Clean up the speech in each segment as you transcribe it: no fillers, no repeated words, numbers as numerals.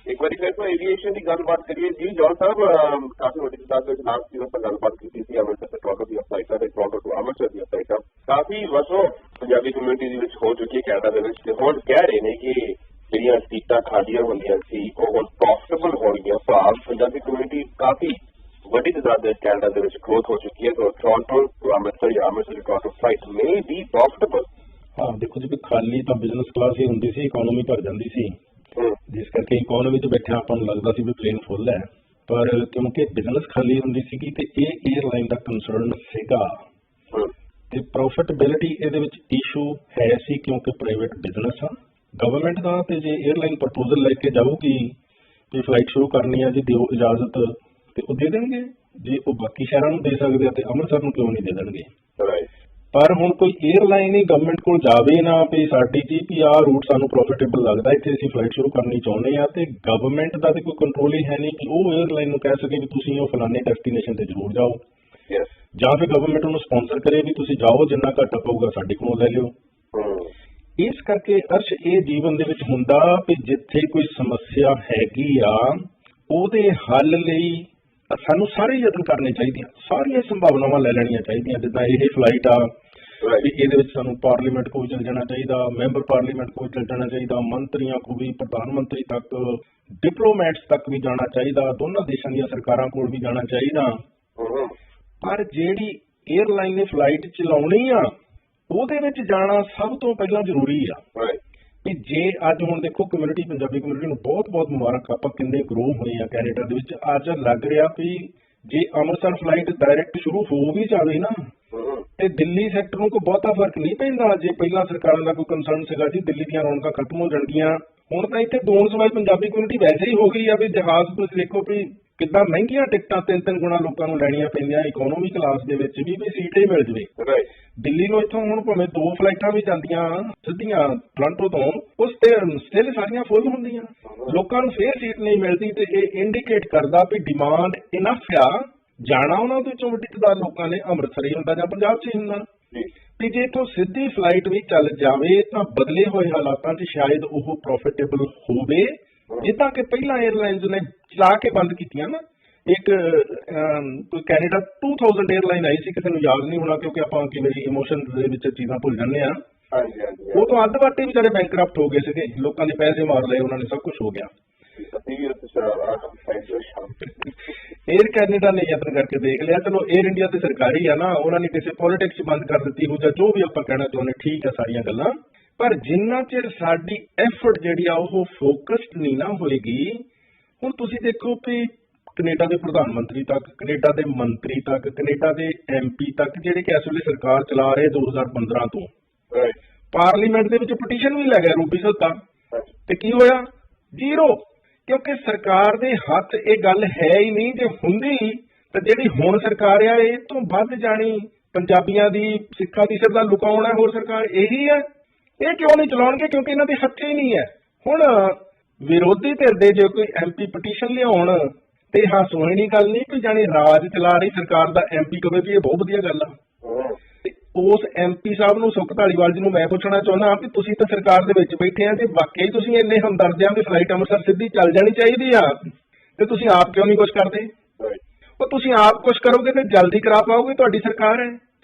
एक बार फिर तो एविएशन की गलबात करिए जी जॉन साहब, काफी वड्डी तादाद में लास्ट दिनों पर गलबात की थी अमृतसर से टोरंटो ਦੀਆਂ ਫਲਾਈਟਾਂ ਤੇ ਟੋਰੰਟੋ ਤੋਂ ਅੰਮ੍ਰਿਤਸਰ ਦੀਆਂ ਫਲਾਈਟਾਂ ਕਾਫੀ ਵਸੋਂ ਪੰਜਾਬੀ ਕਮਿਊਨਿਟੀ ਦੇ ਵਿੱਚ ਹੋ ਚੁੱਕੀ ਹੈ ਕੈਨੇਡਾ ਦੇ ਵਿੱਚ, ਤੇ ਹੁਣ ਕਹਿ ਰਹੇ ਨੇ ਕਿ ਜਿਹੜੀਆਂ ਸੀਟਾਂ ਖਾਲੀਆਂ ਹੁੰਦੀਆਂ ਸੀ ਉਹ ਹੁਣ ਪ੍ਰੋਫਿਟੇਬਲ ਹੋਣਗੀਆਂ। ਭਾਵ ਪੰਜਾਬੀ ਕਮਿਊਨਿਟੀ ਕਾਫੀ ਵੱਡੀ ਤਾਦਾਦ ਦੇ ਕੈਨੇਡਾ ਦੇ ਵਿੱਚ ਗਰੋਥ ਹੋ ਚੁੱਕੀ ਹੈ, ਤਾਂ ਟੋਰੰਟੋ ਤੋਂ ਅੰਮ੍ਰਿਤਸਰ ਜਾਂ ਅੰਮ੍ਰਿਤਸਰ ਤੋਂ Toronto flight may be profitable. हाँ देखो जी, खाली तो बिजनेस क्लास ही होंगी सी, इकोनॉमी भर जाती सी, जिस करके इकोनॉमी च बैठे अपन लगता सी भी प्लेन फुल है, पर क्योंकि बिजनेस खाली होंगी सी ते ये एयरलाइन का कंसर्न सीगा ते प्रॉफिटेबिलिटी इहदे विच इशू है सी, क्योंकि प्राइवेट बिजनेस आ गवर्नमेंट का, ते जे एयरलाइन प्रपोजल लेके जाऊगी भी फ्लाइट शुरू करनी है जी दिओ इजाजत, ते वो दे देंगे जे वो बाकी शहरों को दे सकते हैं, अमृतसर को क्यों नहीं दे देंगे। पर हुण कोई एयरलाइन ही गवर्नमेंट को जावे ना भी साडी जी भी आ रूट सानू प्रॉफिटेबल लगता इत्थे असीं फ्लाइट शुरू करनी चाहुंदे आ, ते गवर्नमेंट का तो कोई कंट्रोल ही है नहीं कि वो एयरलाइन को कह सके भी तुसीं वो फलाने डेस्टिनेशन ते जरूर जाओ, जां फिर गवर्नमेंट उन्होंने स्पॉन्सर करे भी तुसीं जाओ, जिन्ना घाटा पऊगा साडे कोलों लै लिओ। इस करके अर्श ये जीवन दे विच हुंदा भी जिथे कोई समस्या हैगी आ उहदे हल लई सानू सारे यतन करने चाहिए, सारिया संभावनावां लै लैणियां चाहिए। जिद्दां ये फ्लाइट आ ये सानू पार्लीमेंट को भी चल जाना चाहिए, मैंबर पार्लीमेंट को भी चल जाना चाहिए, मंत्रियों को भी, प्रधानमंत्री तक, डिप्लोमैट्स तक भी जाना चाहिए, दोनों देशों दी सरकारां कोल भी जाना चाहिए। पर जिहड़ी एयरलाइन ने फ्लाइट चलाउणी आ ਉਹਦੇ ਵਿੱਚ ਜਾਣਾ ਸਭ ਤੋਂ ਪਹਿਲਾਂ ਜ਼ਰੂਰੀ ਆ ਵੀ ਜੇ ਅੱਜ ਹੁਣ ਦੇਖੋ ਕਮਿਊਨਿਟੀ ਪੰਜਾਬੀ ਕਮਿਊਨਿਟੀ ਨੂੰ ਬਹੁਤ ਬਹੁਤ ਮੁਬਾਰਕ, ਆਪਾਂ ਕਿੰਨੇ ਗਰੋ ਹੋਏ ਆ ਕੈਨੇਡਾ ਦੇ ਵਿੱਚ। ਅੱਜ ਲੱਗ ਰਿਹਾ ਵੀ ਜੇ ਅੰਮ੍ਰਿਤਸਰ ਫਲਾਈਟ ਡਾਇਰੈਕਟ ਸ਼ੁਰੂ ਹੋ ਵੀ ਜਾਵੇ ਨਾ ਤੇ ਦਿੱਲੀ ਸੈਕਟਰ ਨੂੰ ਕੋਈ ਬਹੁਤਾ ਫਰਕ ਨਹੀਂ ਪੈਂਦਾ। ਜੇ ਪਹਿਲਾਂ ਸਰਕਾਰਾਂ ਦਾ ਕੋਈ ਕੰਸਰਨ ਸੀਗਾ ਜੀ ਦਿੱਲੀ ਦੀਆਂ ਰੌਣਕਾਂ ਖਤਮ ਹੋ ਜਾਣਗੀਆਂ, ਹੁਣ ਤਾਂ ਇੱਥੇ ਦੋਨ ਸਵਾਈ ਪੰਜਾਬੀ ਕਮਿਊਨਿਟੀ ਵੈਸੇ ਹੀ ਹੋ ਗਈ ਆ ਵੀ ਜਹਾਜ਼ ਤੁਸੀਂ ਦੇਖੋ ਵੀ ਕਿੱਦਾਂ ਮਹਿੰਗੀਆਂ ਟਿਕਟਾਂ 3-3 ਗੁਣਾ ਲੋਕਾਂ ਨੂੰ ਲੈਣੀਆਂ ਪੈਂਦੀਆਂ ਇਕੋਨੋਮੀ ਕਲਾਸ ਦੇ ਵਿੱਚ ਵੀ ਸੀਟ ਹੀ ਮਿਲ ਜਵੇ। ਦਿੱਲੀ ਨੂੰ ਇੱਥੋਂ ਹੁਣ ਭਾਵੇਂ 2 ਫਲਾਈਟਾਂ ਵੀ ਜਾਂਦੀਆਂ ਸਿੱਧੀਆਂ ਟੋਰਾਂਟੋ ਤੋਂ, ਉਸ ਤੇ ਸਟਿਲ ਸਾਰੀਆਂ ਫੁੱਲ ਹੁੰਦੀਆਂ, ਲੋਕਾਂ ਨੂੰ ਫੇਰ ਸੀਟ ਨਹੀਂ ਮਿਲਦੀ, ਤੇ ਇਹ ਇੰਡੀਕੇਟ ਕਰਦਾ ਵੀ ਡਿਮਾਂਡ ਇਨਫ ਆ। ਜਾਣਾ ਉਹਨਾਂ ਦੇ ਵਿੱਚੋਂ ਵੱਡੀ ਤਾਦਾਦ ਲੋਕਾਂ ਨੇ ਅੰਮ੍ਰਿਤਸਰ ਹੀ ਹੁੰਦਾ ਜਾਂ ਪੰਜਾਬ 'ਚ ਹੀ ਹੁੰਦਾ, ਤੇ ਜੇ ਇੱਥੋਂ ਸਿੱਧੀ ਫਲਾਈਟ ਵੀ ਚੱਲ ਜਾਵੇ ਤਾਂ ਬਦਲੇ ਹੋਏ ਹਾਲਾਤਾਂ 'ਚ ਸ਼ਾਇਦ ਉਹ ਪ੍ਰੋਫਿਟੇਬਲ ਹੋਵੇ। ਜਿੱਦਾਂ ਕਿ ਪਹਿਲਾਂ 에ਅਰਲਾਈਨਸ ਨੇ ਚਲਾ ਕੇ ਬੰਦ ਕੀਤੀਆਂ ਨਾ, ਇੱਕ ਕੋਈ ਕੈਨੇਡਾ 2000 에ਅਰਲਾइन ਆਈ ਸੀ, ਕਿਸੇ ਨੂੰ ਯਾਦ ਨਹੀਂ ਹੋਣਾ ਕਿਉਂਕਿ ਆਪਾਂ ਕਿਵੇਂ ਇਮੋਸ਼ਨ ਦੇ ਵਿੱਚ ਚੀਜ਼ਾਂ ਭੁੱਲ ਜਾਂਦੇ ਆ। ਉਹ ਤੋਂ ਅੱਧ ਵਾਟੇ ਵਿਚਾਰੇ ਬੈਂਕਰਪਟ ਹੋ ਗਏ ਸੀਗੇ, ਲੋਕਾਂ ਦੇ ਪੈਸੇ ਮਾਰ ਲਏ ਉਹਨਾਂ ਨੇ, ਸਭ ਕੁਝ ਹੋ ਗਿਆ। 에ਅਰ ਕੈਨੇਡਾ ਨੇ ਯਤਨ ਕਰਕੇ ਦੇਖ ਲਿਆ, ਚਲੋ 에ਅਰ ਇੰਡੀਆ ਤੇ ਸਰਕਾਰੀ ਆ ਨਾ, ਉਹਨਾਂ ਨੇ ਕਿਸੇ ਪੋਲੀਟਿਕਸ ਬੰਦ ਕਰ ਦਿੱਤੀ ਹੋ ਜਾਂ ਜੋ ਵੀ ਆਪਾਂ ਕਹਿਣਾ ਚਾਹੁੰਦੇ, ਠੀਕ ਆ ਸਾਰੀਆਂ ਗੱਲਾਂ, ਪਰ ਜਿੰਨਾ ਚਿਰ ਸਾਡੀ ਐਫਰਟ ਜਿਹੜੀ ਆ ਉਹ ਫੋਕਸਡ ਨਹੀਂ ਨਾ ਹੋਏਗੀ। ਹੁਣ ਤੁਸੀਂ ਦੇਖੋ ਵੀ ਕੈਨੇਡਾ ਦੇ ਪ੍ਰਧਾਨ ਮੰਤਰੀ ਤੱਕ, ਕੈਨੇਡਾ ਦੇ ਮੰਤਰੀ ਤੱਕ, ਕੈਨੇਡਾ ਦੇ MP ਤੱਕ ਜਿਹੜੇ ਕਿ ਇਸ ਵੇਲੇ ਸਰਕਾਰ ਚਲਾ ਰਹੇ 2015 ਤੋਂ, ਪਾਰਲੀਮੈਂਟ ਦੇ ਵਿੱਚ ਪਟੀਸ਼ਨ ਵੀ ਲੈ ਗਿਆ ਰੂਪੀ ਸੱਤਾ, ਤੇ ਕੀ ਹੋਇਆ? ਜ਼ੀਰੋ, ਕਿਉਂਕਿ ਸਰਕਾਰ ਦੇ ਹੱਥ ਇਹ ਗੱਲ ਹੈ ਹੀ ਨਹੀਂ। ਜੇ ਹੁੰਦੀ ਤਾਂ ਜਿਹੜੀ ਹੁਣ ਸਰਕਾਰ ਆ ਇਹ ਤੋਂ ਵੱਧ ਜਾਣੀ ਪੰਜਾਬੀਆਂ ਦੀ, ਸਿੱਖਾਂ ਦੀ ਸਰਦਾ ਲੁਕਾਉਣਾ ਹੋਰ ਸਰਕਾਰ ਇਹੀ ਹੈ। ਇਹ ਕਿਉਂ ਨਹੀਂ ਚਲਾਉਣਗੇ? ਕਿਉਂਕਿ ਇਹਨਾਂ ਦੇ ਹੱਥ ਹੀ ਨਹੀਂ ਹੈ। ਹੁਣ ਵਿਰੋਧੀ ਧਿਰ ਦੇ ਜੇ ਕੋਈ MP ਪਟੀਸ਼ਨ ਲਿਆਉਣ ਤੇ ਹਾਸੋਹੀਣੀ ਗੱਲ ਨਹੀਂ ਕਿ ਜਾਣੀ ਰਾਜ ਚਲਾ ਰਹੀ ਸਰਕਾਰ ਦਾ MP ਕਵੇ ਵੀ ਇਹ ਬਹੁਤ ਵਧੀਆ ਗੱਲ ਆ, ਤੇ ਉਸ MP ਸਾਹਿਬ ਨੂੰ ਸੁੱਖ ਧਾਲੀਵਾਲ ਜੀ ਨੂੰ ਮੈਂ ਪੁੱਛਣਾ ਚਾਹੁੰਦਾ ਵੀ ਤੁਸੀਂ ਤਾਂ ਸਰਕਾਰ ਦੇ ਵਿੱਚ ਬੈਠੇ ਆ, ਤੇ ਵਾਕਈ ਤੁਸੀਂ ਇੰਨੇ ਹਮਦਰਦ ਆ ਵੀ ਫਲਾਈਟ ਅੰਮ੍ਰਿਤਸਰ ਸਿੱਧੀ ਚੱਲ ਜਾਣੀ ਚਾਹੀਦੀ ਆ, ਤੇ ਤੁਸੀਂ ਆਪ ਕਿਉਂ ਨਹੀਂ ਕੁਛ ਕਰਦੇ? ਉਹ ਤੁਸੀਂ ਆਪ ਕੁਛ ਕਰੋਗੇ ਤੇ ਜਲਦੀ ਕਰਾ ਪਾਓਗੇ, ਤੁਹਾਡੀ ਸਰਕਾਰ ਹੈ।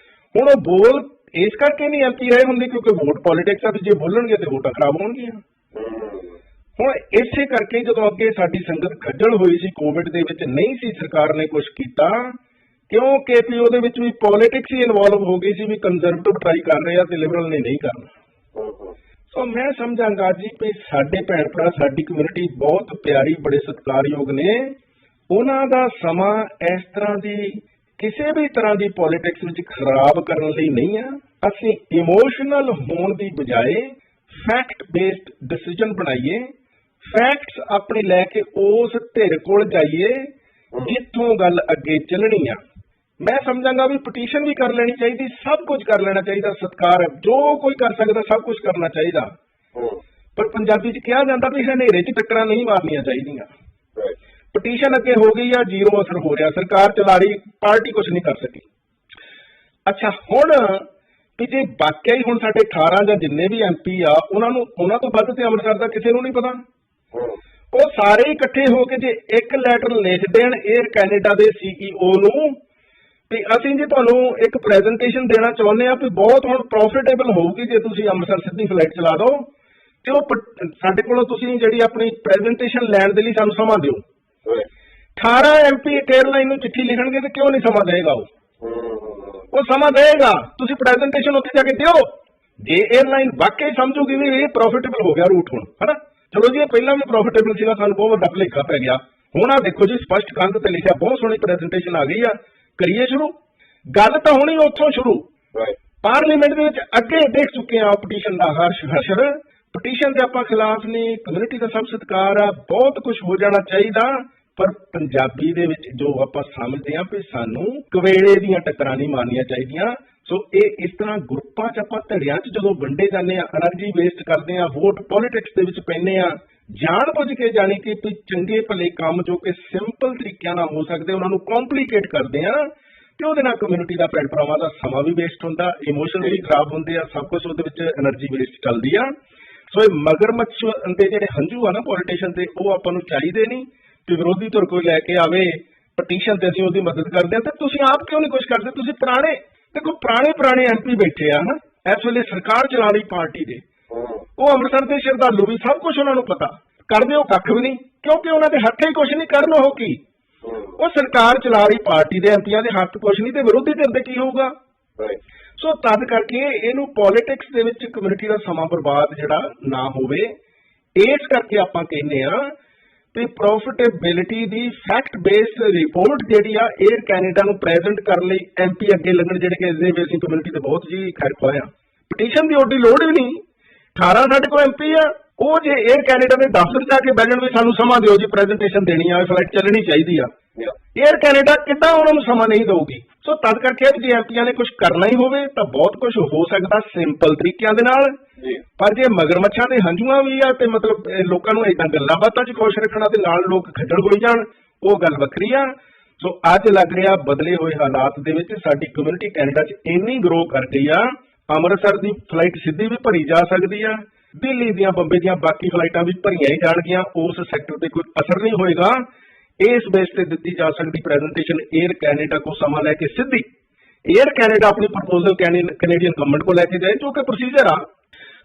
ਹੁਣ ਉਹ ਬੋਲ ਇਸ ਕਰਕੇ ਨਹੀਂ MP ਰਹੇ ਹੁੰਦੇ ਕਿਉਂਕਿ ਵੋਟ ਪੋਲੀਟਿਕਸ ਆ, ਤੇ ਜੇ ਬੋਲਣਗੇ ਤੇ ਵੋਟਾਂ ਖਰਾਬ ਹੋਣਗੀਆਂ। ਹੁਣ ਇਸੇ ਕਰਕੇ ਜਦੋਂ ਅੱਗੇ ਸਾਡੀ ਸੰਗਤ ਖੱਜਲ ਹੋਈ ਸੀ ਕੋਵਿਡ ਦੇ ਵਿੱਚ, ਨਹੀਂ ਸੀ ਸਰਕਾਰ ਨੇ ਕੁਛ ਕੀਤਾ, ਕਿਉਂਕਿ ਵੀ ਉਹਦੇ ਵਿੱਚ ਵੀ ਪੋਲੀਟਿਕਸ ਹੀ ਇਨਵੋਲਵ ਹੋ ਗਈ ਸੀ, ਵੀ ਕੰਜ਼ਰਵੇਟਿਵ ਟਰਾਈ ਕਰ ਰਹੇ ਆ ਤੇ ਲਿਬਰਲ ਨੇ ਨਹੀਂ ਕਰਨਾ। ਸੋ ਮੈਂ ਸਮਝਾਂਗਾ ਜੀ ਵੀ ਸਾਡੇ ਭੈਣ ਭਰਾ, ਸਾਡੀ ਕਮਿਊਨਿਟੀ ਬਹੁਤ ਪਿਆਰੀ, ਬੜੇ ਸਤਿਕਾਰਯੋਗ ਨੇ, ਉਹਨਾਂ ਦਾ ਸਮਾਂ ਇਸ ਤਰ੍ਹਾਂ ਦੀ ਕਿਸੇ ਵੀ ਤਰ੍ਹਾਂ ਦੀ ਪੋਲੀਟਿਕਸ ਵਿੱਚ ਖਰਾਬ ਕਰਨ ਲਈ ਨਹੀਂ ਆ। ਅਸੀਂ ਇਮੋਸ਼ਨਲ ਹੋਣ ਦੀ ਬਜਾਏ ਫੈਕਟ ਬੇਸਡ ਡਿਸੀਜਨ ਬਣਾਈਏ, ਫੈਕਟਸ ਆਪਣੇ ਲੈ ਕੇ ਉਸ ਧਿਰ ਕੋਲ ਜਾਈਏ ਜਿੱਥੋਂ ਗੱਲ ਅੱਗੇ ਚੱਲਣੀ ਆ। ਮੈਂ ਸਮਝਾਂਗਾ ਵੀ ਪਟੀਸ਼ਨ ਵੀ ਕਰ ਲੈਣੀ ਚਾਹੀਦੀ, ਸਭ ਕੁਝ ਕਰ ਲੈਣਾ ਚਾਹੀਦਾ, ਸਤਿਕਾਰ ਜੋ ਕੋਈ ਕਰ ਸਕਦਾ ਸਭ ਕੁਝ ਕਰਨਾ ਚਾਹੀਦਾ। ਪਰ ਪੰਜਾਬੀ 'ਚ ਕਿਹਾ ਜਾਂਦਾ ਵੀ ਹਨੇਰੇ 'ਚ ਟੱਕਰਾਂ ਨਹੀਂ ਮਾਰਨੀਆਂ ਚਾਹੀਦੀਆਂ। ਪਟੀਸ਼ਨ ਅੱਗੇ ਹੋ ਗਈ ਆ, ਜ਼ੀਰੋ ਅਸਰ ਹੋ ਰਿਹਾ, ਸਰਕਾਰ ਚਲਾ ਰਹੀ, ਪਾਰਟੀ ਕੁਛ ਨਹੀਂ ਕਰ ਸਕੀ। ਅੱਛਾ, ਹੁਣ ਕਿ ਜੇ ਵਾਕਿਆ ਹੀ ਹੁਣ ਸਾਡੇ 18 ਜਾਂ ਜਿੰਨੇ ਵੀ MP ਆ ਉਹਨਾਂ ਤੋਂ ਵੱਧ ਤੇ ਅੰਮ੍ਰਿਤਸਰ ਦਾ ਕਿਸੇ ਨੂੰ ਨਹੀਂ ਪਤਾ। ਉਹ ਸਾਰੇ ਇਕੱਠੇ ਹੋ ਕੇ ਜੇ ਇੱਕ ਲੈਟਰ ਲਿਖ ਦੇਣ 에ਅਰ ਕੈਨੇਡਾ ਦੇ CEO ਨੂੰ ਵੀ ਅਸੀਂ ਜੀ ਤੁਹਾਨੂੰ ਇੱਕ ਪ੍ਰੈਜੈਂਟੇਸ਼ਨ ਦੇਣਾ ਚਾਹੁੰਦੇ ਆ ਵੀ ਬਹੁਤ ਹੁਣ ਪ੍ਰੋਫਿਟੇਬਲ ਹੋਊਗੀ ਜੇ ਤੁਸੀਂ ਅੰਮ੍ਰਿਤਸਰ ਸਿੱਧੀ ਫਲਾਈਟ ਚਲਾ ਦਿਓ ਤੇ ਉਹ ਸਾਡੇ ਕੋਲੋਂ ਤੁਸੀਂ ਜਿਹੜੀ ਆਪਣੀ ਪ੍ਰੈਜੈਂਟੇਸ਼ਨ ਲੈਣ ਦੇ ਲਈ ਸਾਨੂੰ ਸਮਾਂ ਦਿਓ। 18 MP 에ਅਰਲਾਈਨ ਨੂੰ ਚਿੱਠੀ ਲਿਖਣਗੇ ਤੇ ਕਿਉਂ ਨਹੀਂ ਸਮਾਂ ਦੇਗਾ? ਉਹ ਸਮਾਂ ਦੇਗਾ, ਤੁਸੀਂ ਪ੍ਰੈਜੈਂਟੇਸ਼ਨ ਉੱਥੇ ਜਾ ਕੇ ਦਿਓ। ਜੇ 에ਅਰਲਾਈਨ ਵਾਕਈ ਸਮਝੂਗੀ ਵੀ ਇਹ ਪ੍ਰੋਫਿਟੇਬਲ ਹੋ ਗਿਆ ਰੂਟ ਹੁਣ, ਹਨਾ, ਚਲੋ ਜੀ ਇਹ ਪਹਿਲਾਂ ਵੀ ਪ੍ਰੋਫਿਟੇਬਲ ਸੀਗਾ, ਸਾਨੂੰ ਬਹੁਤ ਵੱਡਾ ਭੁਲੇਖਾ ਪੈ ਗਿਆ। ਹੁਣ ਆ ਦੇਖੋ ਜੀ ਸਪਸ਼ਟ ਕੰਧ ਤੇ ਲਿਖਿਆ, ਬਹੁਤ ਸੋਹਣੀ ਪ੍ਰੈਜੈਂਟੇਸ਼ਨ ਆ ਗਈ ਆ, ਕਰੀਏ ਸ਼ੁਰੂ। ਗੱਲ ਤਾਂ ਹੋਣੀ ਉੱਥੋਂ ਸ਼ੁਰੂ। ਪਾਰਲੀਮੈਂਟ ਦੇ ਵਿੱਚ ਅੱਗੇ ਦੇਖ ਚੁੱਕੇ ਆ ਪਟੀਸ਼ਨ ਦਾ ਹਸ਼ਰ। ਪਟੀਸ਼ਨ ਦੇ ਆਪਾਂ ਖਿਲਾਫ ਨਹੀਂ, ਕਮਿਊਨਿਟੀ ਦਾ ਸਭ ਸਤਿਕਾਰ ਆ, ਬਹੁਤ ਕੁਝ ਹੋ ਜਾਣਾ ਚਾਹੀਦਾ, ਪਰ ਪੰਜਾਬੀ ਦੇ ਵਿੱਚ ਜੋ ਆਪਾਂ ਸਮਝਦੇ ਆ ਵੀ ਸਾਨੂੰ ਕਵੇਲੇ ਦੀਆਂ ਟੱਕਰਾਂ ਨਹੀਂ ਮਾਰਨੀਆਂ ਚਾਹੀਦੀਆਂ। ਸੋ ਇਹ ਇਸ ਤਰ੍ਹਾਂ ਗਰੁੱਪਾਂ 'ਚ ਆਪਾਂ ਧੜਿਆਂ 'ਚ ਜਦੋਂ ਵੰਡੇ ਜਾਂਦੇ ਆ, એનર્ਜੀ ਵੇਸਟ ਕਰਦੇ ਆ, ਵੋਟ ਪੋਲਿਟਿਕਸ ਦੇ ਵਿੱਚ ਪੈਂਦੇ ਆ, ਜਾਣ ਬੁੱਝ ਕੇ ਜਾਣੀ ਕਿ ਕੋਈ ਚੰਗੇ ਭਲੇ ਕੰਮ ਜੋ ਕਿ ਸਿੰਪਲ ਤਰੀਕਿਆਂ ਨਾਲ ਹੋ ਸਕਦੇ ਉਹਨਾਂ ਨੂੰ ਕੰਪਲਿਕੇਟ ਕਰਦੇ ਆ, ਤੇ ਉਹਦੇ ਨਾਲ ਕਮਿਊਨਿਟੀ ਦਾ ਭੈਣ ਭਰਾਵਾਂ ਦਾ ਸਮਾਂ ਵੀ ਵੇਸਟ ਹੁੰਦਾ, ਇਮੋਸ਼ਨ ਵੀ ਖਰਾਬ ਹੁੰਦੇ ਆ, ਸਭ ਕੁਝ ਉਹਦੇ ਵਿੱਚ એનર્ਜੀ ਵੇਸਟ ਚੱਲਦੀ ਆ। ਸੋ ਇਹ ਮਗਰਮੱਛ ਦੇ ਜਿਹੜੇ ਹੰਝੂ ਆ ਨਾ ਪੋਲੀਟੀਸ਼ੀਅਨ ਦੇ, ਉਹ ਆਪਾਂ ਨੂੰ ਚਾਹੀਦੇ ਨਹੀਂ ਕਿ ਵਿਰੋਧੀ ਧਿਰ ਕੋਈ ਲੈ ਕੇ ਆਵੇ ਪਟੀਸ਼ਨ ਤੇ ਅਸੀਂ ਉਹਦੀ ਮਦਦ ਕਰਦੇ ਆ ਤੇ ਤੁਸੀਂ ਆਪ ਕਿਉਂ ਨਹੀਂ ਕੁਝ ਕਰਦੇ? ਤੁਸੀਂ ਦੇਖੋ ਪੁਰਾਣੇ MP ਬੈਠੇ ਆ ਨਾ ਇਸ ਵੇਲੇ ਸਰਕਾਰ ਚਲਾ ਰਹੀ ਪਾਰਟੀ ਦੇ, ਉਹ ਅੰਮ੍ਰਿਤਸਰ ਦੇ ਸ਼ਰਧਾਲੂ ਵੀ, ਸਭ ਕੁਝ ਉਹਨਾਂ ਨੂੰ ਪਤਾ, ਕਰਦੇ ਉਹ ਕੱਖ ਵੀ ਨਹੀਂ, ਕਿਉਂਕਿ ਉਹਨਾਂ ਦੇ ਹੱਥੇ ਕੁਝ ਨਹੀਂ, ਕਰਨ ਉਹ ਕੀ? ਉਹ ਸਰਕਾਰ ਚਲਾ ਰਹੀ ਪਾਰਟੀ ਦੇ ਐਮਪੀਆਂ ਦੇ ਹੱਥ ਕੁਝ ਨਹੀਂ ਤੇ ਵਿਰੋਧੀ ਧਿਰ ਦੇ ਕੀ ਹੋਊਗਾ? ਸੋ ਤਦ ਕਰਕੇ ਇਹਨੂੰ ਪੋਲਿਟਿਕਸ ਦੇ ਵਿੱਚ ਕਮਿਊਨਿਟੀ ਦਾ ਸਮਾਂ ਬਰਬਾਦ ਜਿਹੜਾ ਨਾ ਹੋਵੇ, ਇਸ ਕਰਕੇ ਆਪਾਂ ਕਹਿੰਦੇ ਆ ਵੀ ਪ੍ਰੋਫਿਟੇਬਿਲਿਟੀ ਦੀ ਫੈਕਟ ਬੇਸਡ ਰਿਪੋਰਟ ਜਿਹੜੀ ਆ 에ਅਰ ਕੈਨੇਡਾ ਨੂੰ ਪ੍ਰੈਜ਼ੈਂਟ ਕਰਨ ਲਈ MP ਅੱਗੇ ਲੱਗਣ, ਜਿਹੜੇ ਕਿ ਇਹਦੇ ਵਿੱਚ ਕਮਿਊਨਿਟੀ ਤੇ ਬਹੁਤ ਜੀ ਖੈਰ ਖੋਇਆ। ਪਟੀਸ਼ਨ ਦੀ ਓਡੀ ਲੋੜ ਵੀ ਨਹੀਂ, 18 ਸਾਡੇ ਕੋਲ MP ਆ, ਉਹ ਜੇ 에ਅਰ ਕੈਨੇਡਾ ਦੇ ਦਫ਼ਤਰ ਜਾ ਕੇ ਬੈਠਣ ਵੀ ਸਾਨੂੰ ਸਮਾਂ ਦਿਓ ਜੀ, ਪ੍ਰੈਜ਼ੈਂਟੇਸ਼ਨ ਦੇਣੀ ਆ, ਫਲਾਈਟ ਚੱਲਣੀ ਚਾਹੀਦੀ ਆ, 에ਅਰ ਕੈਨੇਡਾ ਕਿੱਦਾਂ ਉਹਨਾਂ ਨੂੰ ਸਮਾਂ ਨਹੀਂ ਦਊਗੀ? ਸੋ ਤਦ ਕਰਕੇ ਜੇ ਐਮਪੀਆਂ ਨੇ ਕੁਝ ਕਰਨਾ ਹੀ ਹੋਵੇ ਤਾਂ ਬਹੁਤ ਕੁਝ ਹੋ ਸਕਦਾ ਸਿੰਪਲ ਤਰੀਕਿਆਂ ਦੇ ਨਾਲ, ਪਰ ਜੇ ਮਗਰਮੱਛਾਂ ਦੇ ਹੰਝੂਆਂ ਵੀ ਆ ਤੇ ਮਤਲਬ ਲੋਕਾਂ ਨੂੰ ਏਦਾਂ ਗੱਲਾਂ ਬਾਤਾਂ 'ਚ ਖੁਸ਼ ਰੱਖਣਾ ਤੇ ਨਾਲ ਲੋਕ ਖੱਜਲ ਹੋਈ ਜਾਣ, ਉਹ ਗੱਲ ਵੱਖਰੀ ਆ। ਸੋ ਅੱਜ ਲੱਗ ਰਿਹਾ ਬਦਲੇ ਹੋਏ ਹਾਲਾਤ ਦੇ ਵਿੱਚ ਸਾਡੀ ਕਮਿਊਨਿਟੀ ਕੈਨੇਡਾ 'ਚ ਇੰਨੀ ਗਰੋ ਕਰ ਗਈ ਆ, ਅੰਮ੍ਰਿਤਸਰ ਦੀ ਫਲਾਈਟ ਸਿੱਧੀ ਵੀ ਭਰੀ ਜਾ ਸਕਦੀ ਆ, ਦਿੱਲੀ ਦੀਆਂ ਬੰਬੇ ਦੀਆਂ ਬਾਕੀ ਫਲਾਈਟਾਂ ਵੀ ਭਰੀਆਂ ਹੀ ਜਾਣਗੀਆਂ, ਉਸ ਸੈਕਟਰ ਤੇ ਕੋਈ ਅਸਰ ਨਹੀਂ ਹੋਏਗਾ। ਇਸ ਬੇਸ ਤੇ ਦਿੱਤੀ ਜਾ ਸਕਦੀ ਪ੍ਰੈਜ਼ੈਂਟੇਸ਼ਨ 에ਅਰ ਕੈਨੇਡਾ ਕੋ ਸਮਾਂ ਲੈ ਕੇ ਸਿੱਧੀ 에ਅਰ ਕੈਨੇਡਾ ਆਪਣੀ ਪ੍ਰਪੋਜ਼ਲ ਕੈਨੇਡੀਅਨ ਗਵਰਨਮੈਂਟ ਕੋ ਲੈ ਕੇ ਜਾਏ, ਜੋ ਕਿ ਪ੍ਰੋਸੀਜਰ ਆ।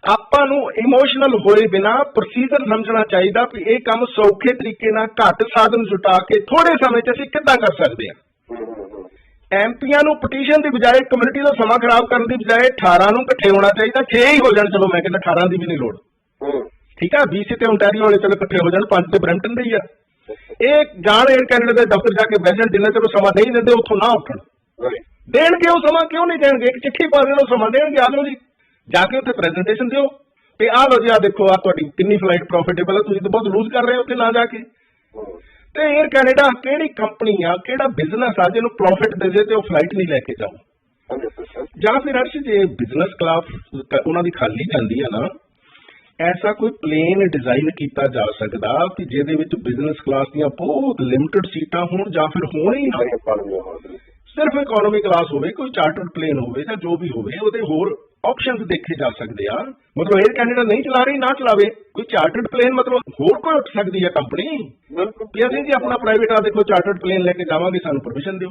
ਆਪਾਂ ਨੂੰ ਇਮੋਸ਼ਨਲ ਹੋਏ ਬਿਨਾ ਪ੍ਰੋਸੀਜਰ ਸਮਝਣਾ ਚਾਹੀਦਾ ਵੀ ਇਹ ਕੰਮ ਸੌਖੇ ਤਰੀਕੇ ਨਾਲ ਘੱਟ ਸਾਧਨ ਜੁਟਾ ਕੇ ਥੋੜੇ ਸਮੇਂ 'ਚ ਅਸੀਂ ਕਿੱਦਾਂ ਕਰ ਸਕਦੇ ਹਾਂ। ਐਮਪੀਆਂ ਨੂੰ ਪਟੀਸ਼ਨ ਦੀ ਬਜਾਏ ਕਮਿਊਨਿਟੀ ਦਾ ਸਮਾਂ ਖਰਾਬ ਕਰਨ ਦੀ ਬਜਾਏ 18 ਨੂੰ ਇਕੱਠੇ ਹੋਣਾ ਚਾਹੀਦਾ, 6 ਹੀ ਹੋ ਜਾਣ, ਚਲੋ ਮੈਂ ਕਹਿੰਦਾ 18 ਦੀ ਵੀ ਨਹੀਂ ਲੋੜ, ਠੀਕ ਆ। BC ਤੇ ਓਨਟਾਰੀਓ ਵਾਲੇ ਚਲੋ ਇਕੱਠੇ ਹੋ ਜਾਣ, 5 ਤੇ ਬਰੈਂਪਟਨ ਦੇ ਹੀ ਆ, ਇਹ ਜਾਣ 에ਅਰ ਕੈਨੇਡਾ ਦੇ ਦਫ਼ਤਰ ਜਾ ਕੇ ਬਹਿ ਜਾਣ, ਜਿੰਨਾ ਚਿਰ ਸਮਾਂ ਨਹੀਂ ਦਿੰਦੇ ਉੱਥੋਂ ਨਾ ਉੱਠਣ। ਦੇਣਗੇ ਉਹ ਸਮਾਂ, ਕਿਉਂ ਨਹੀਂ ਦੇਣਗੇ? ਇੱਕ ਚਿੱਠੀ ਪਾ ਦੇਣ, ਉਹ ਸਮਾਂ ਦੇਣਗੇ। ਆ ਲਓ ਜੀ, ਜਾ ਕੇ ਉੱਥੇ ਪ੍ਰੈਜ਼ੈਂਟੇਸ਼ਨ ਦਿਓ ਤੇ ਆਹ ਲਓ ਜੀ, ਆਹ ਦੇਖੋ ਆ ਤੁਹਾਡੀ ਕਿੰਨੀ ਫਲਾਈਟ ਪ੍ਰੋਫਿਟੇਬਲ ਹੈ, ਤੁਸੀਂ ਤਾਂ ਬਹੁਤ ਲੂਜ਼ ਕਰ ਰਹੇ ਹੋ ਉੱਥੇ ਨਾ ਜਾ ਕੇ। ਤੇ 에ਅਰ ਕੈਨੇਡਾ ਕਿਹੜੀ ਕੰਪਨੀ ਆ, ਕਿਹੜਾ ਬਿਜ਼ਨਸ ਆ ਜਿਹਨੂੰ ਪ੍ਰੋਫਿਟ ਦੇ ਦੇ ਤੇ ਉਹ ਫਲਾਈਟ ਨਹੀਂ ਲੈ ਕੇ ਜਾਓ? ਜਾਂ ਫਿਰ ਅਰਸ਼ ਜੇ ਬਿਜ਼ਨਸ ਕਲਾਸ ਉਹਨਾਂ ਦੀ ਖਾਲੀ ਜਾਂਦੀ ਆ ਨਾ, ਐਸਾ ਕੋਈ ਪਲੇਨ ਡਿਜ਼ਾਈਨ ਕੀਤਾ ਜਾ ਸਕਦਾ ਕਿ ਜਿਹਦੇ ਵਿੱਚ ਬਿਜ਼ਨਸ ਕਲਾਸ ਦੀਆਂ ਬਹੁਤ ਲਿਮਟਿਡ ਸੀਟਾਂ ਹੋਣ, ਜਾਂ ਫਿਰ ਹੋਣ ਹੀ ਨਾ, ਸਿਰਫ ਇਕਨੋਮੀ ਕਲਾਸ ਹੋਵੇ, ਕੋਈ ਚਾਰਟਰਡ ਪਲੇਨ ਹੋਵੇ ਜਾਂ ਜੋ ਵੀ ਹੋਵੇ, ਉਹਦੇ ਹੋਰ ਆਪਸ਼ਨਸ ਦੇਖੇ ਜਾ ਸਕਦੇ ਆ। ਮਤਲਬ 에ਅਰ ਕੈਨੇਡਾ ਨਹੀਂ ਚਲਾ ਰਹੀ, ਨਾ ਚਲਾਵੇ, ਕੋਈ ਚਾਰਟਰਡ ਪਲੇਨ, ਮਤਲਬ ਹੋਰ ਕੋਈ ਉੱਠ ਸਕਦੀ ਹੈ ਕੰਪਨੀ ਕਿ ਅਸੀਂ ਜੀ ਆਪਣਾ ਪ੍ਰਾਈਵੇਟ ਆ ਦੇਖੋ ਚਾਰਟਰਡ ਪਲੇਨ ਲੈ ਕੇ ਜਾਵਾਂਗੇ, ਸਾਨੂੰ ਪਰਮਿਸ਼ਨ ਦਿਓ।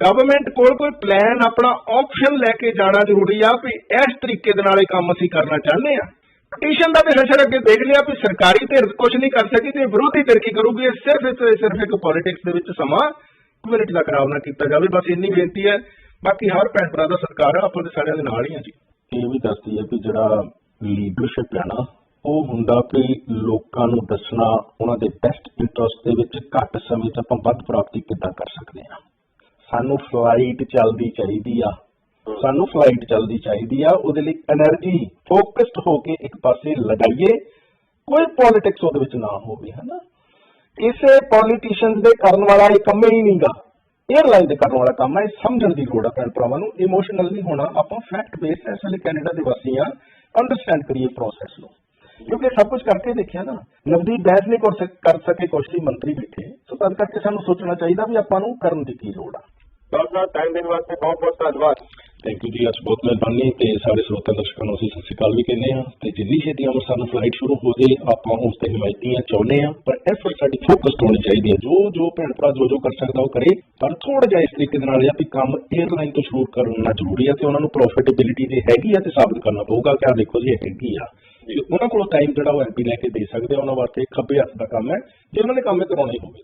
ਗਵਰਨਮੈਂਟ ਕੋਲ ਕੋਈ ਪਲਾਨ, ਆਪਣਾ ਆਪਸ਼ਨ ਲੈ ਕੇ ਜਾਣਾ ਜ਼ਰੂਰੀ ਆ ਵੀ ਇਸ ਤਰੀਕੇ ਦੇ ਨਾਲ ਇਹ ਕੰਮ ਅਸੀਂ ਕਰਨਾ ਚਾਹੁੰਦੇ ਆ। ਪਟੀਸ਼ਨ ਦਾ ਤੇ ਨਸ਼ਰ ਅੱਗੇ ਦੇਖ ਲਿਆ ਵੀ ਸਰਕਾਰੀ ਧਿਰ ਕੁਝ ਨਹੀਂ ਕਰ ਸਕੀ ਤੇ ਵਿਰੋਧੀ ਧਿਰ ਕੀ ਕਰੂਗੀ? ਸਿਰਫ ਇੱਕ ਪੋਲਿਟਿਕਸ ਦੇ ਵਿੱਚ ਸਮਾਂ ਕਮਿਊਨਿਟੀ ਦਾ ਖਰਾਬ ਨਾ ਕੀਤਾ ਜਾਵੇ, ਬਸ ਇੰਨੀ ਬੇਨਤੀ ਹੈ। ਬਾਕੀ ਹਰ ਭੈਣ ਭਰਾ ਦਾ ਸਤਿਕਾਰ ਆ, ਆਪਾਂ ਦੇ ਸਾਰਿਆਂ ਦੇ ਨਾਲ ਹੀ ਆ ਜੀ। ਇਹ ਵੀ ਦੱਸਦੀ ਹੈ ਕਿ ਜਿਹੜਾ ਲੀਡਰਸ਼ਿਪ ਹੈ ਨਾ, ਉਹ ਹੁੰਦਾ ਕਿ ਲੋਕਾਂ ਨੂੰ ਦੱਸਣਾ ਉਹਨਾਂ ਦੇ ਬੈਸਟ ਇੰਟਰਸਟ ਦੇ ਵਿੱਚ ਘੱਟ ਸਮੇਂ 'ਚ ਆਪਾਂ ਵੱਧ ਪ੍ਰਾਪਤੀ ਕਿੱਦਾਂ ਕਰ ਸਕਦੇ ਹਾਂ। ਸਾਨੂੰ ਫਲਾਈਟ ਚੱਲਦੀ ਚਾਹੀਦੀ ਆ, ਉਹਦੇ ਲਈ એનર્ਜੀ ਫੋਕਸਡ ਹੋ ਕੇ ਇੱਕ ਪਾਸੇ ਲਗਾਈਏ, ਕੋਈ ਪੋਲਿਟਿਕਸ ਉਹਦੇ ਵਿੱਚ ਨਾ ਹੋਵੇ, ਹੈ ਨਾ। ਕਿਸੇ ਪੋਲੀਟੀਸ਼ੀਅਨ ਦੇ ਕਰਨ ਵਾਲਾ ਇਹ ਕੰਮ ਹੀ ਨਹੀਂਗਾ, 에ਅਰਲਾਈਨ ਦੇ ਕਰਨ ਵਾਲਾ ਕੰਮ ਹੈ। ਸਮਝਣ ਦੀ ਲੋੜ ਆ ਭੈਣ ਭਰਾਵਾਂ ਨੂੰ, ਇਮੋਸ਼ਨਲ ਨਹੀਂ ਹੋਣਾ। ਆਪਾਂ ਫੈਕਟ ਬੇਸਡ ਇਸ ਵੇਲੇ ਕੈਨੇਡਾ ਦੇ ਵਾਸੀ ਆ, ਅੰਡਰਸਟੈਂਡ ਕਰੀਏ ਪ੍ਰੋਸੈਸ ਨੂੰ, ਕਿਉਂਕਿ ਸਭ ਕੁਝ ਕਰਕੇ ਦੇਖਿਆ ਨਾ। ਨਵਦੀਪ ਬੈਂਸ ਨਹੀਂ ਕਰ ਸਕੇ, ਕੁਛ ਵੀ ਮੰਤਰੀ ਬੈਠੇ, ਸੋ ਤਦ ਕਰਕੇ ਸਾਨੂੰ ਸੋਚਣਾ ਚਾਹੀਦਾ ਵੀ ਆਪਾਂ ਨੂੰ ਕਰਨ ਦੀ ਕੀ ਲੋੜ ਆ। ਡਾਕਟਰ ਸਾਹਿਬ, ਟਾਈਮ ਦੇਣ ਵਾਸਤੇ ਬਹੁਤ ਬਹੁਤ ਧੰਨਵਾਦ। ਥੈਂਕ ਯੂ ਜੀ, ਅੱਜ ਬਹੁਤ ਮਿਹਰਬਾਨੀ। ਤੇ ਸਾਰੇ ਸਰੋਤਾ ਦਰਸ਼ਕਾਂ ਨੂੰ ਅਸੀਂ ਸਤਿ ਸ਼੍ਰੀ ਅਕਾਲ ਵੀ ਕਹਿੰਦੇ ਹਾਂ। ਤੇ ਜਿੰਨੀ ਛੇਤੀ ਅੰਮ੍ਰਿਤਸਰ ਨੂੰ ਫਲਾਈਟ ਸ਼ੁਰੂ ਹੋ ਜੇ ਆਪਾਂ ਉਸ ਤੇ ਹਿਮਾਇਤੀ ਚਾਹੁੰਦੇ ਹਾਂ, ਪਰ ਐਫਰਟ ਸਾਡੀ ਫੋਕਸਡ ਹੋਣੀ ਚਾਹੀਦੀ ਹੈ। ਜੋ ਭੈਣ ਭਰਾ ਜੋ ਕਰ ਸਕਦਾ ਉਹ ਕਰੇ, ਪਰ ਥੋੜਾ ਜਿਹਾ ਇਸ ਤਰੀਕੇ ਦੇ ਨਾਲ ਵੀ ਕੰਮ 에ਅਰਲਾਈਨ ਤੋਂ ਸ਼ੁਰੂ ਕਰਨਾ ਜ਼ਰੂਰੀ ਹੈ ਤੇ ਉਹਨਾਂ ਨੂੰ ਪ੍ਰੋਫਿਟੇਬਿਲਿਟੀ ਜੇ ਹੈਗੀ ਆ ਤੇ ਸਾਬਤ ਕਰਨਾ ਪਊਗਾ ਕਿ ਆ ਦੇਖੋ ਜੀ ਇਹ ਹੈਗੀ ਆ। ਉਹਨਾਂ ਕੋਲ ਟਾਈਮ ਜਿਹੜਾ ਉਹ ਐਮਪੀ ਲੈ ਕੇ ਦੇ ਸਕਦੇ ਆ, ਉਹਨਾਂ ਵਾਸਤੇ ਖੱਬੇ ਹੱਥ ਦਾ ਕੰਮ ਹੈ ਜੇ ਉਹਨਾਂ ਨੇ ਕੰਮ ਕਰਾਉਣਾ ਹੀ ਹੋਵੇ।